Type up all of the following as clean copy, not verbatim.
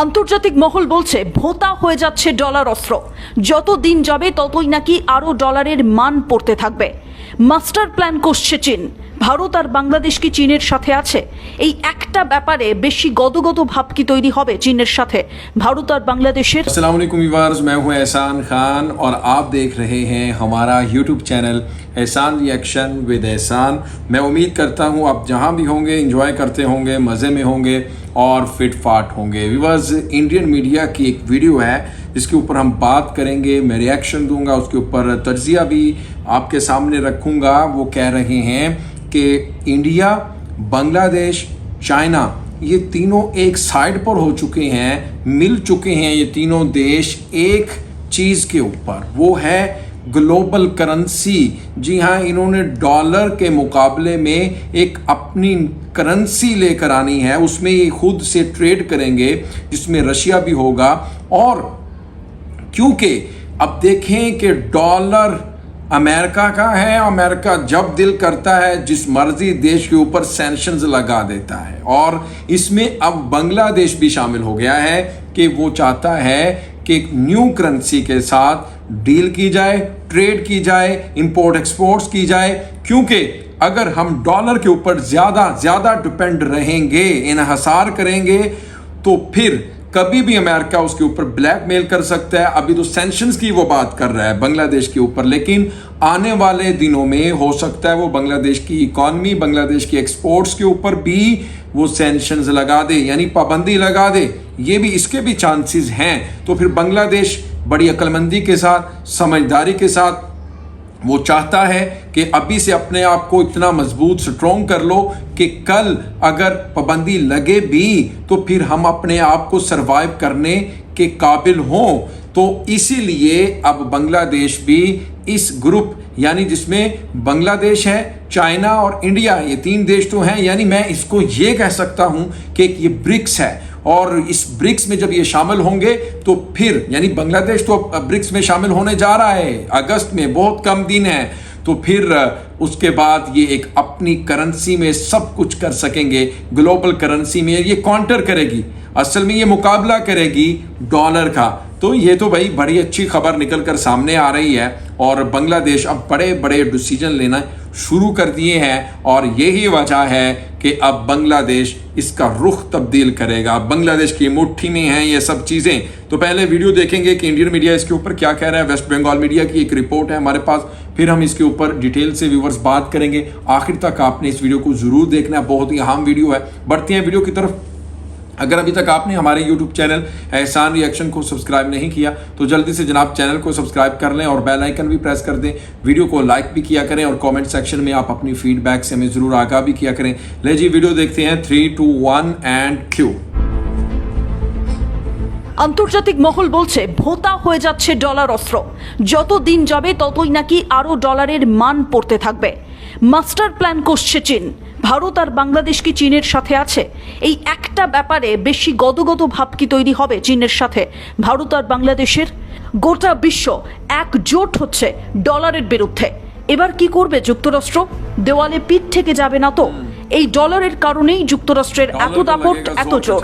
আন্তর্জাতিক মহল বলছে ভোঁতা হয়ে যাচ্ছে ডলার অস্ত্র। যত দিন যাবে ততই নাকি আরও ডলারের মান পড়তে থাকবে। মাস্টার প্ল্যান করছে চীন। ভারত আর বাংলাদেশ কি চীনের সাথে আছে? এই একটা ব্যাপারে বেশি গদগদ ভাব কি তৈরি হবে চীনের সাথে ভারত আর বাংলাদেশের? अस्सलाम वालेकुम व्यूअर्स, मैं हूं एहसान खान और आप देख रहे हैं हमारा यूट्यूब चैनल एहसान रिएक्शन विद एहसान। मैं उम्मीद करता हूं आप जहां भी होंगे एंजॉय करते होंगे, मज़े में होंगे और फिट फाट होंगे। व्यूअर्स, इंडियन मीडिया की एक वीडियो है जिसके ऊपर हम बात करेंगे, मैं रिएक्शन दूंगा, उसके ऊपर तज्जिया भी आपके सामने रखूंगा। वो कह रहे हैं कि इंडिया, बांग्लादेश, चाइना ये तीनों एक साइड पर हो चुके हैं, मिल चुके हैं ये तीनों देश एक चीज़ के ऊपर, वो है ग्लोबल करेंसी। जी हाँ, इन्होंने डॉलर के मुकाबले में एक अपनी करेंसी लेकर आनी है, उसमें ये खुद से ट्रेड करेंगे जिसमें रशिया भी होगा। और क्योंकि अब देखें कि डॉलर अमेरिका का है, अमेरिका जब दिल करता है जिस मर्जी देश के ऊपर सैंक्शंस लगा देता है, और इसमें अब बांग्लादेश भी शामिल हो गया है कि वो चाहता है कि एक न्यू करेंसी के साथ डील की जाए, ट्रेड की जाए, इंपोर्ट एक्सपोर्ट्स की जाए। क्योंकि अगर हम डॉलर के ऊपर ज़्यादा डिपेंड रहेंगे, इन्हिसार करेंगे, तो फिर कभी भी अमेरिका उसके ऊपर ब्लैकमेल कर सकता है। अभी तो सैंक्शंस की वो बात कर रहा है बांग्लादेश के ऊपर, लेकिन आने वाले दिनों में हो सकता है वो बांग्लादेश की इकॉनमी, बांग्लादेश की एक्सपोर्ट्स के ऊपर भी वो सैंक्शंस लगा दे, यानी पाबंदी लगा दे। ये भी, इसके भी चांसेस हैं। तो फिर बांग्लादेश बड़ी अक्लमंदी के साथ, समझदारी के साथ वो चाहता है कि अभी से अपने आप को इतना मजबूत स्ट्रॉन्ग कर लो कि कल अगर पाबंदी लगे भी तो फिर हम अपने आप को सरवाइव करने के काबिल हों। तो इसीलिए अब बांग्लादेश भी इस ग्रुप, यानी जिसमें बांग्लादेश है, चाइना और इंडिया, ये तीन देश तो हैं, यानी मैं इसको ये कह सकता हूं कि ये ब्रिक्स है। और इस ब्रिक्स में जब ये शामिल होंगे तो फिर, यानी बांग्लादेश तो अब ब्रिक्स में शामिल होने जा रहा है अगस्त में, बहुत कम दिन है, तो फिर उसके बाद ये एक अपनी करेंसी में सब कुछ कर सकेंगे। ग्लोबल करेंसी में ये काउंटर करेगी, असल में ये मुकाबला करेगी डॉलर का। तो ये तो भाई बड़ी अच्छी खबर निकल कर सामने आ रही है, और बांग्लादेश अब बड़े बड़े डिसीजन लेना शुरू कर दिए हैं, और यही वजह है कि अब बांग्लादेश इसका रुख तब्दील करेगा। बांग्लादेश की मुट्ठी में हैं ये सब चीज़ें। तो पहले वीडियो देखेंगे कि इंडियन मीडिया इसके ऊपर क्या कह रहा है। वेस्ट बंगाल मीडिया की एक रिपोर्ट है हमारे पास, फिर हम इसके ऊपर डिटेल से व्यूवर्स बात करेंगे। आखिर तक आपने इस वीडियो को ज़रूर देखना है, बहुत ही अहम वीडियो है। बढ़ते हैं वीडियो की तरफ। अगर अभी तक आपने हमारे YouTube चैनल एहसान रिएक्शन को सब्सक्राइब नहीं किया तो जल्दी से जनाब चैनल को सब्सक्राइब कर लें और बेल आइकन भी प्रेस कर दें। वीडियो को लाइक भी किया करें और कमेंट सेक्शन में आप अपनी फीडबैक से हमें ज़रूर आगाह भी किया करें। ले जी, वीडियो देखते हैं। 3, 2, 1 एंड क्यू। আন্তর্জাতিক মহল বলছে ভোঁতা হয়ে যাচ্ছে ডলার অস্ত্র। যত দিন যাবে ততই নাকি আরও ডলারের মান পড়তে থাকবে। মাস্টার প্ল্যান করছে চীন। ভারত আর বাংলাদেশ কি চীনের সাথে আছে? এই একটা ব্যাপারে বেশি গদগদ ভাব কি তৈরি হবে চীনের সাথে ভারত আর বাংলাদেশের? গোটা বিশ্ব একজোট হচ্ছে ডলারের বিরুদ্ধে। এবার কি করবে যুক্তরাষ্ট্র? দেওয়ালে পিঠ থেকে যাবে না তো? এই ডলারের কারণেই যুক্তরাষ্ট্রের এত দাপট, এত জোর।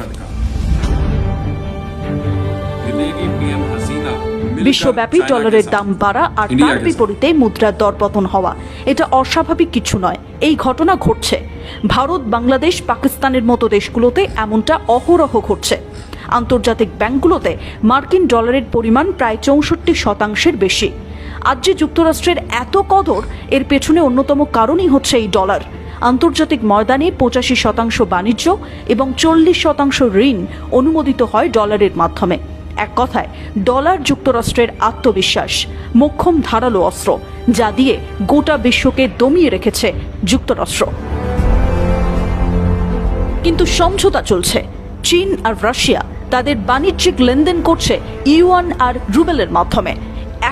বিশ্বব্যাপী ডলারের দাম বাড়া আর তার বিপরীতে মুদ্রার দরপতন হওয়া, এটা অস্বাভাবিক কিছু নয়। এই ঘটনা ঘটছে ভারত, বাংলাদেশ, পাকিস্তানের মতো দেশগুলোতে এমনটা অহরহ ঘটছে। আন্তর্জাতিক ব্যাংকগুলোতে মার্কিন ডলারের পরিমাণ প্রায় 64% বেশি। আজ যে যুক্তরাষ্ট্রের এত কদর, এর পেছনে অন্যতম কারণই হচ্ছে এই ডলার। আন্তর্জাতিক ময়দানে 85% বাণিজ্য এবং 40% ঋণ অনুমোদিত হয় ডলারের মাধ্যমে। এক কথায় ডলার যুক্তরাষ্ট্রের আত্মবিশ্বাস, মোক্ষম ধারালো অস্ত্র, যা দিয়ে গোটা বিশ্বকে দমিয়ে রেখেছে যুক্তরাষ্ট্র। কিন্তু সমঝোতা চলছে। চীন আর রাশিয়া তাদের বাণিজ্যিক লেনদেন করছে ইউয়ান আর রুবেলের মাধ্যমে।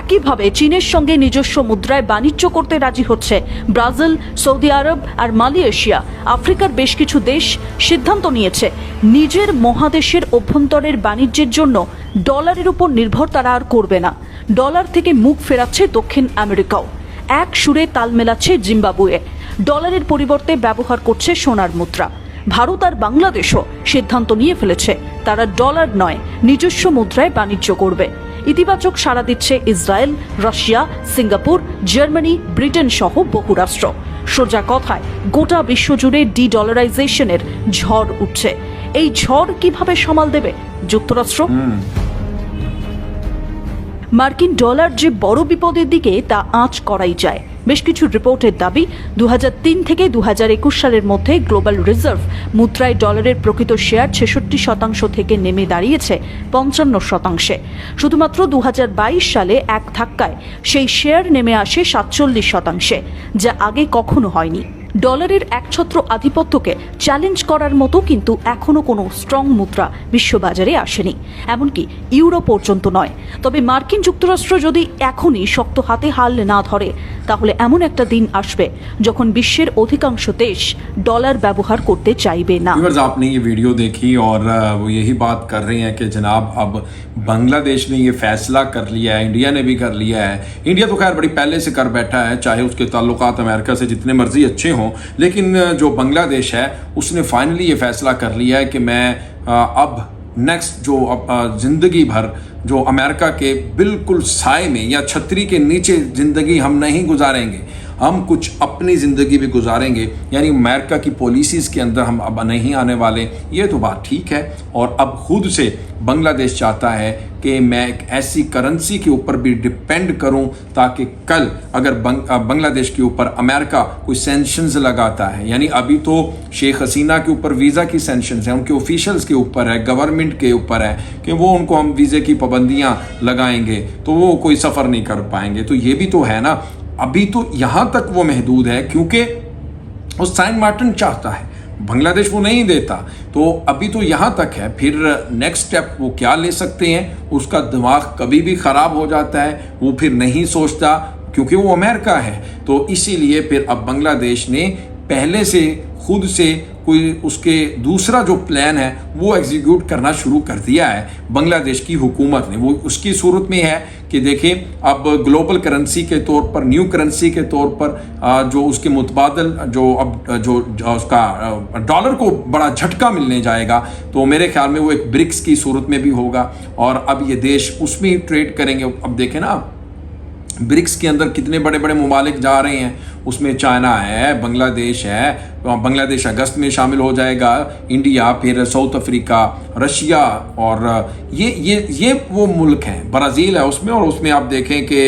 একইভাবে চীনের সঙ্গে নিজস্ব মুদ্রায় বাণিজ্য করতে রাজি হচ্ছে ব্রাজিল, সৌদি আরব আর মালয়েশিয়া। আফ্রিকার বেশ কিছু দেশ সিদ্ধান্ত নিয়েছে নিজের মহাদেশের অভ্যন্তরের বাণিজ্যের জন্য ডলারের উপর নির্ভর তারা আর করবে না। ডলার থেকে মুখ ফেরাচ্ছে দক্ষিণ আমেরিকাও। এক সুরে তাল মেলাচ্ছে জিম্বাবুয়ে। ডলারের পরিবর্তে ব্যবহার করছে সোনার মুদ্রা। ভারত আর বাংলাদেশও সিদ্ধান্ত নিয়ে ফেলেছে তারা ডলার নয় নিজস্ব মুদ্রায় বাণিজ্য করবে। ইতিবাচক সাড়া দিচ্ছে Israel, Russia, Singapore, Germany, Britain সহ বহু রাষ্ট্র। সোজা কথায় গোটা বিশ্বজুড়ে ডি-ডলারাইজেশনের ঝড় উঠছে। এই ঝড় কিভাবে সামাল দেবে যুক্তরাষ্ট্র? মার্কিন ডলার যে বড় বিপদের দিকে তা আঁচ করাই যায়। বেশ কিছু রিপোর্টের দাবি 2003 থেকে 2021 সালের মধ্যে গ্লোবাল রিজার্ভ মুদ্রায় ডলারের প্রকৃত শেয়ার 66% থেকে নেমে দাঁড়িয়েছে 55%। শুধুমাত্র 2022 সালে এক ধাক্কায় সেই শেয়ার নেমে আসে 47%, যা আগে কখনো হয়নি। ডলারের একছত্র আধিপত্যকে চ্যালেঞ্জ করার মতো কিন্তু এখনও কোনো স্ট্রং মুদ্রা বিশ্ববাজারে আসেনি, এমনকি ইউরো পর্যন্ত নয়। তবে মার্কিন যুক্তরাষ্ট্র যদি এখনই শক্ত হাতে হাল না ধরে, তাহলে এমন একটা দিন আসবে যখন বিশ্বের অধিকাংশ দেশ ডলার ব্যবহার করতে চাইবে না। आपने ये वीडियो देखी और वो यही बात कर रही हैं कि जनाब अब बांग्लादेश ने ये फैसला कर लिया है, इंडिया ने भी कर लिया है। इंडिया तो खैर बड़ी पहले से कर बैठा है, चाहे उसके ताल्लुकात अमेरिका से जितने मर्जी अच्छे हों, लेकिन जो बांग्लादेश है उसने फाइनली ये फैसला कर लिया है कि मैं अब नेक्स्ट जो ज़िंदगी भर जो अमेरिका के बिल्कुल साए में या छतरी के नीचे ज़िंदगी हम नहीं गुजारेंगे, हम कुछ अपनी ज़िंदगी भी गुजारेंगे, यानी अमेरिका की पॉलिसीज़ के अंदर हम अब नहीं आने वाले। ये तो बात ठीक है। और अब खुद से बांग्लादेश चाहता है कि मैं एक ऐसी करेंसी के ऊपर भी डिपेंड करूं ताकि कल अगर बांग्लादेश के ऊपर अमेरिका कोई सेंक्शंस लगाता है, यानी अभी तो शेख हसीना के ऊपर वीज़ा की सेंक्शंस हैं, उनके ऑफिशियल्स के ऊपर है, गवर्नमेंट के ऊपर है कि वो उनको हम वीज़े की पाबंदियां लगाएंगे तो वो कोई सफ़र नहीं कर पाएंगे। तो ये भी तो है ना, अभी तो यहाँ तक वो महदूद है क्योंकि वो सैन मार्टिन चाहता है, बांग्लादेश वो नहीं देता। तो अभी तो यहाँ तक है, फिर नेक्स्ट स्टेप वो क्या ले सकते हैं, उसका दिमाग कभी भी ख़राब हो जाता है, वो फिर नहीं सोचता क्योंकि वो अमेरिका है। तो इसीलिए फिर अब बांग्लादेश ने पहले से खुद से कोई उसके दूसरा जो प्लान है वो एग्जीक्यूट करना शुरू कर दिया है बांग्लादेश की हुकूमत ने। वो उसकी सूरत में है कि देखें अब ग्लोबल करेंसी के तौर पर, न्यू करेंसी के तौर पर जो उसके मुतबादल जो अब जो उसका डॉलर को बड़ा झटका मिलने जाएगा, तो मेरे ख्याल में वो एक ब्रिक्स की सूरत में भी होगा और अब ये देश उसमें ही ट्रेड करेंगे। अब देखें ना, ब्रिक्स के अंदर कितने बड़े बड़े ममालिक जा रहे हैं, उसमें चाइना है, बांग्लादेश है, बांग्लादेश अगस्त में शामिल हो जाएगा, इंडिया, फिर साउथ अफ्रीका, रशिया और ये वो मुल्क हैं, ब्राज़ील है उसमें, और उसमें आप देखें कि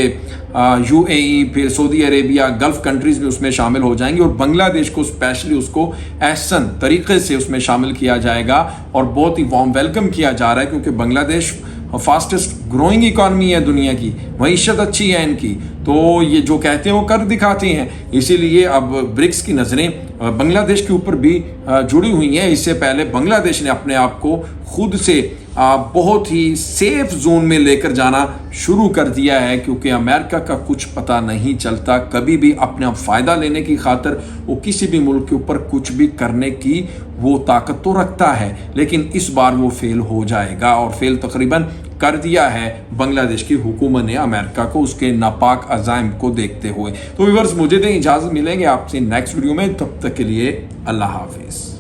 UAE, फिर सऊदी अरेबिया, गल्फ़ कंट्रीज़ भी उसमें शामिल हो जाएंगी और बांग्लादेश को स्पेशली उसको एहसन तरीक़े से उसमें शामिल किया जाएगा और बहुत ही वार्म वेलकम किया जा रहा है क्योंकि बांग्लादेश फास्टेस्ट ग्रोइंग इकॉनमी है दुनिया की, मईशत अच्छी है इनकी, तो ये जो कहते हैं वो कर दिखाती हैं। इसीलिए अब ब्रिक्स की नज़रें बांग्लादेश के ऊपर भी जुड़ी हुई हैं। इससे पहले बांग्लादेश ने अपने आप को खुद से बहुत ही सेफ जोन में लेकर जाना शुरू कर दिया है क्योंकि अमेरिका का कुछ पता नहीं चलता, कभी भी अपना फ़ायदा लेने की खातिर वो किसी भी मुल्क के ऊपर कुछ भी करने की वो ताकत तो रखता है, लेकिन इस बार वो फेल हो जाएगा और फेल तकरीबन कर दिया है बांग्लादेश की हुकूमत ने अमेरिका को उसके नापाक अज़ाइम को देखते हुए। तो व्यूअर्स, मुझे दें इजाज़त, मिलेंगे आपसे नेक्स्ट वीडियो में, तब तक के लिए अल्लाह हाफिज़।